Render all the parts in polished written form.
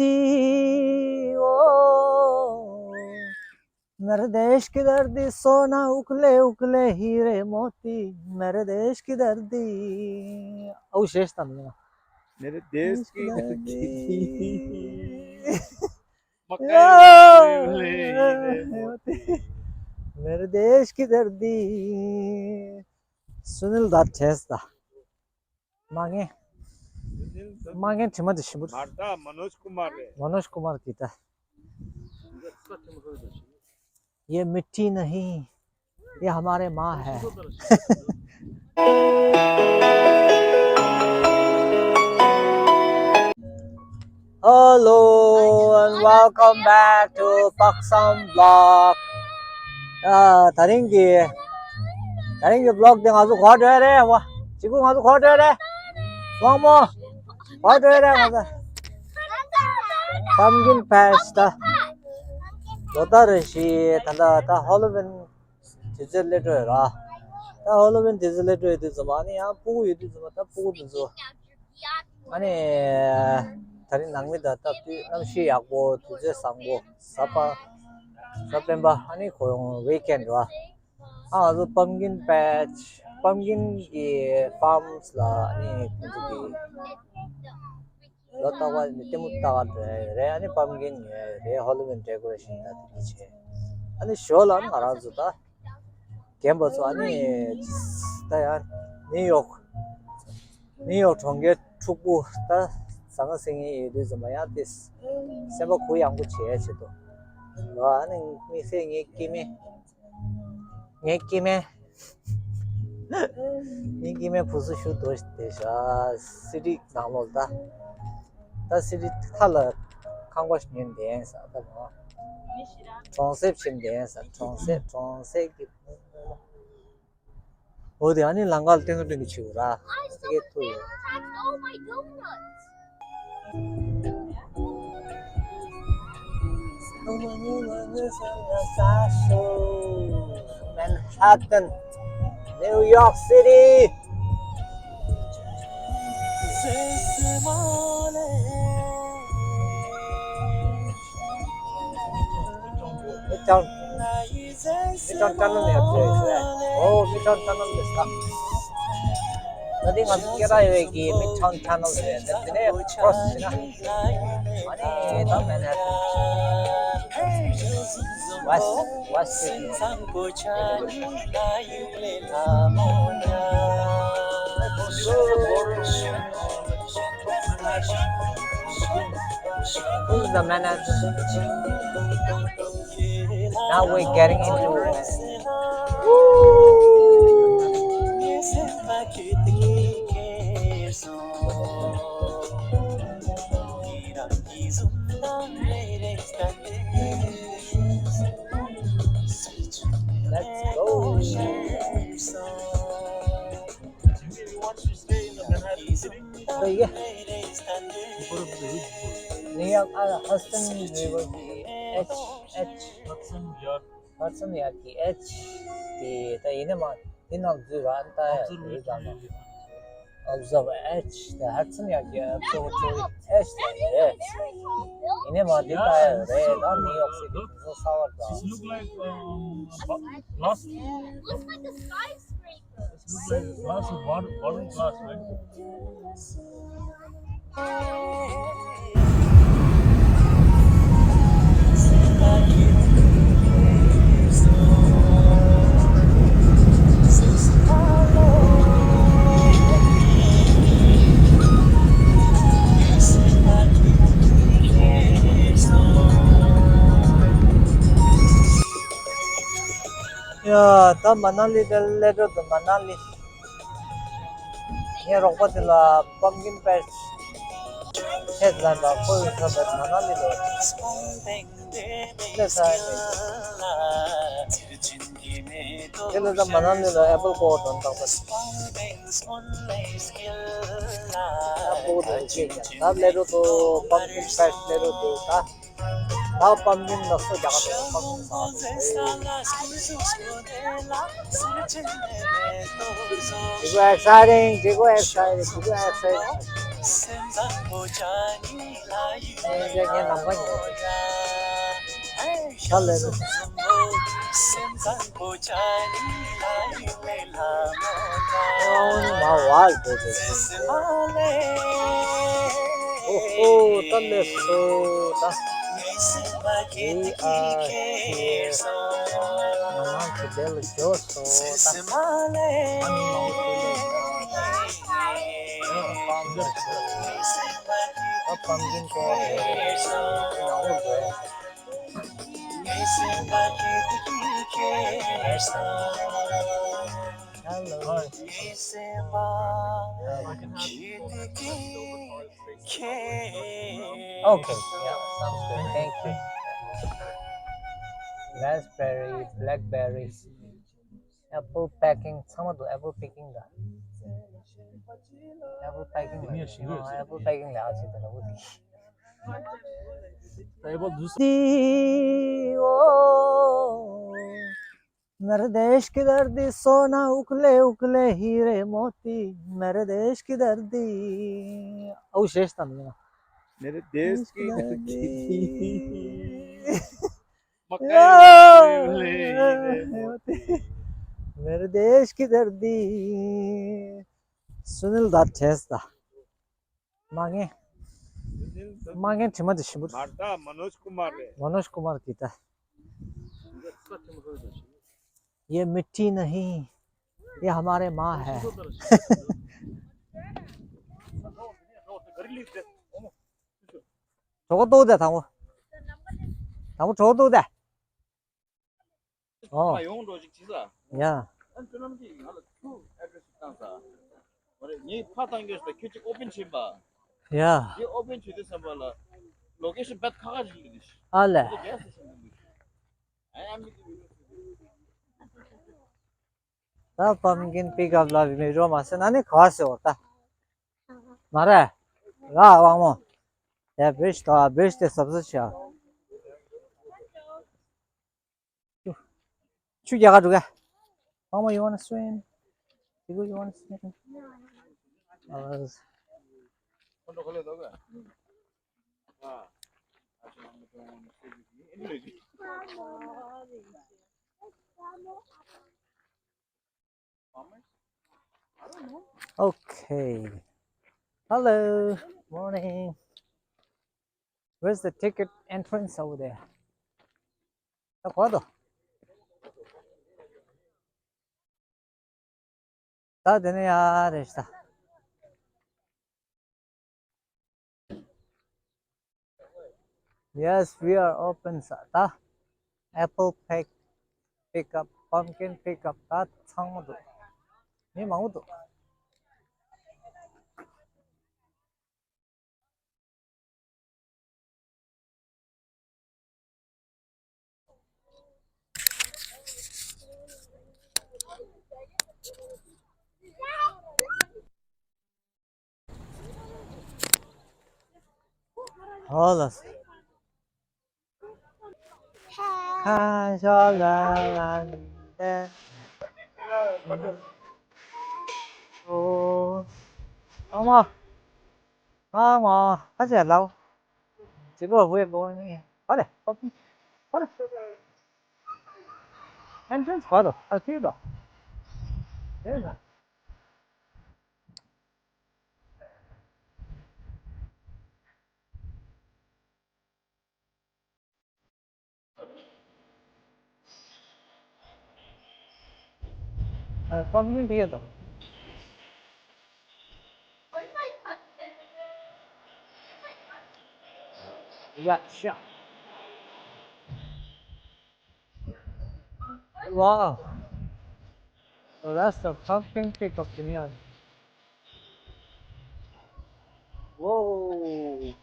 दी ओ मेरे देश की दर्दी सोना उकले उकले हीरे मोती मेरे देश की दर्दी शेष था मेरे देश की दर्दी मेरे देश की दर्दी सुनील दा ठेस था मांगे मांगे चिमत शिमुर मारता मनोज कुमार की था ये मिट्टी नहीं ये हमारे माँ है Hello and welcome back to Paksam Vlog. 다린기 vlog 등 아주 과도해 래. 와, 지금 아주 과도해 래. 왕모 과도해 래. 맞아. Pumpkin patch 다. 너다르시 단다 다 할로윈 디젤레터라. 다 할로윈 디젤레터 이들 좀 아니야. 보고 이들 좀 다 보고 좀 아니 다른 낭미다 딱히 남시 약보 두제 상보 사파 September 아니 고용 weekend 와 아주 pumpkin patch pumpkin 이 farms 라 아니 그기 로타와 때문다가 래 아니 pumpkin 래 할로윈 데코레이션 다 되지 아니 쇼란 알아주다 캠버스 아니 다야 뉴욕 정계 축구 다 상생이 이제 뭐야 this 세버 거의 안 고치해 지도 너는 미생이 김에 이 김에 부수슈 도시대샤 시리 나몰다 다 시리 탈라 강과시면 돼서 뭐 conception 돼서 concept 어디 아니 랑갈 땡땡이 치고라 이게 또 Manhattan, New York City. Midtown Tunnel ne yapıyor? Oh, Midtown Tunnel 됐다. 어디 가서 깨라 여기 Midtown Tunnel 됐네. cross나. 아니, 나 Manhattan. West City. This is the Manhattan. Now we're getting into it. Let's go. So yeah. New York, Hudson River की Hudson River की की तो इन्हें मान इन observanta है ये जाना observe the Hudson River की observatory है इन्हें मान देता है रे ना New York City so sour This look like glass. Looks like a skyscraper. This look like glass of bottom glass, right? Yeah, the Manali letter the Manali. Here, Rockpatilla pumpkin patch. Headline of Manali. This side. This is the Manali apple court on top of it. That letter to pumpkin patch letter to that. Now pumpkin also jagat pumpkin sauce. Exciting. 이제 그냥 남과니. 설레는. 와와 이거지. 오호 떨렸어. We are here. Mamãe que delicioso. A pumpkin hello. Okay, yeah, sounds good. Thank you. Raspberry, blackberry, apple packing. Some do apple picking da. Apple packing. Apple packing le achi da wo. दी ओ मेरे देश की धरती सोना उकले उकले हीरे मोती मेरे देश की धरती शेष था नहीं मेरे देश की धरती मेरे देश की धरती सुनील दा शेष था मांगे मांगे चिमत शिमुत मारता मनोज कुमार की था ये मिट्टी नहीं ये हमारे माँ है 저것도 돼 당우 저것도 돼 야 야 लोकेशन बात खा जी 알레 나 pumpkin pick up la mi ro ma se na ne khas horta mare ga wa mo ya bridge de sabse cha chu ya ga du ga mama you want to swim you want to swim okay hello morning where's the ticket entrance over there 다 되네 야 됐다 yes we are open 다 apple pick up pumpkin pick up 다 창모도 니 마우도 Holas. 가져가는데 어머 하지 말라고 지금 왜 뭐니 빨리 빨리 entrance 받아 필요다 됐나 펌킨 비어도 야 샤 wow so that's the pumpkin pickup community whoa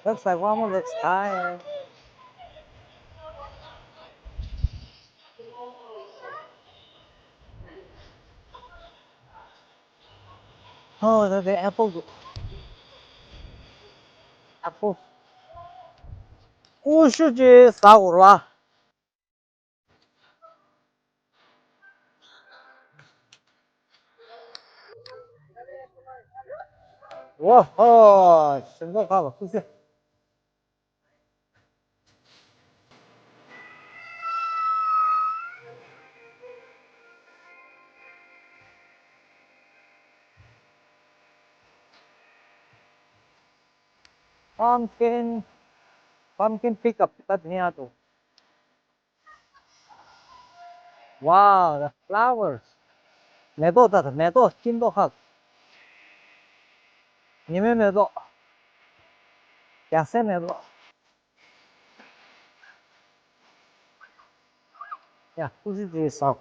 looks like Mama looks tired oh the apple 오 슈지 싸우러 와哇整个看吧，不是。pumpkin pumpkin pickup tadnya to. Wow, the flowers. 매도 다 매도 찐도 학. 님의 매도. 야세 매도. 야, 후지지 싹.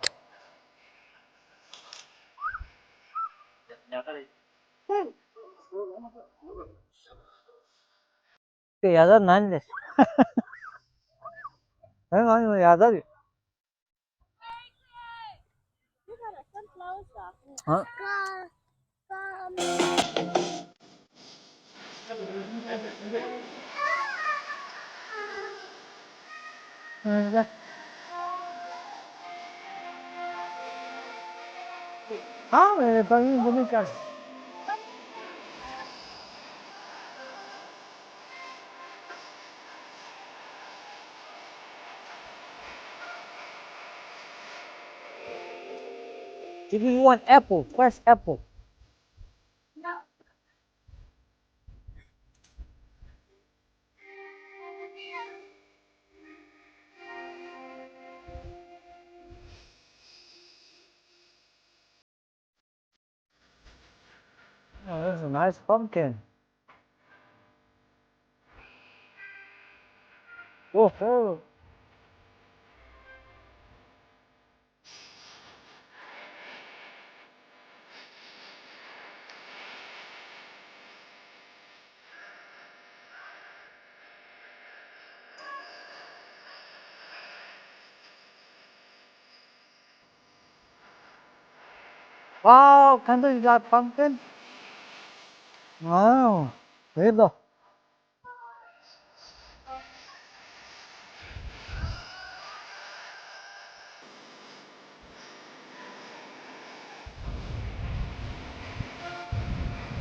그 야자 난데. 아니 야자리. You got a sunflower shop. 어? 아, 왜 방이 보니까. If you want apple, fresh apple. Oh, that's a nice pumpkin. Oh. Wow, Kendall, you got pumpkin? Wow, there you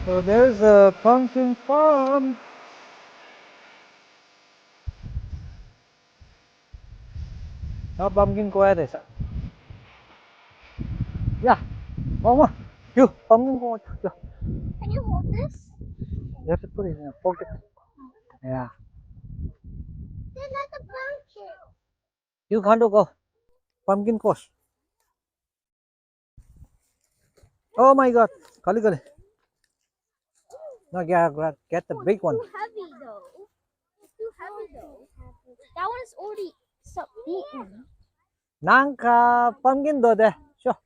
So there's a pumpkin farm. Now pumpkin go ahead. Yeah, Mama, you pumpkin go ahead. Can you hold this? You have to put it in a pocket. Yeah, They're not the pumpkin. you can't go. Pumpkin course. Oh my God, Kali. No, get the big one. Too heavy though. It's too heavy though. That one is already eaten. Nanka pumpkin do de. Sure.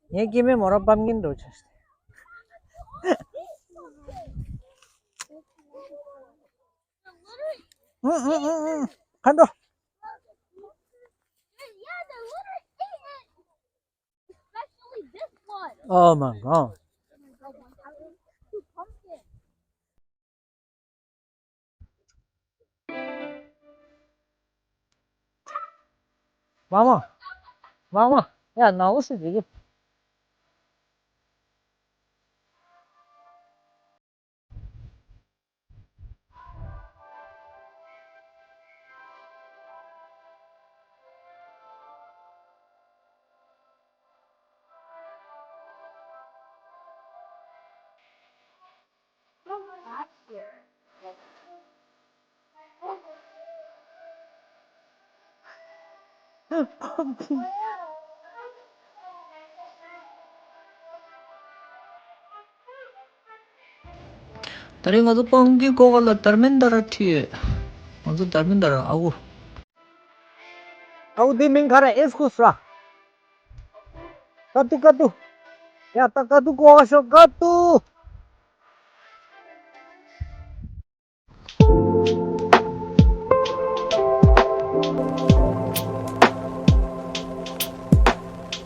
You give me more pumpkin do. Kando. Yeah, the litter ate it. Especially this one. Oh my God. Two pumpkins. Mama, yeah, now what's it? Tadi nga tu panggi ko kalau termendara tie. Maksud termendara aku. Aku di mingkara eskusra. Katu. Ya tak katu ko asok katu.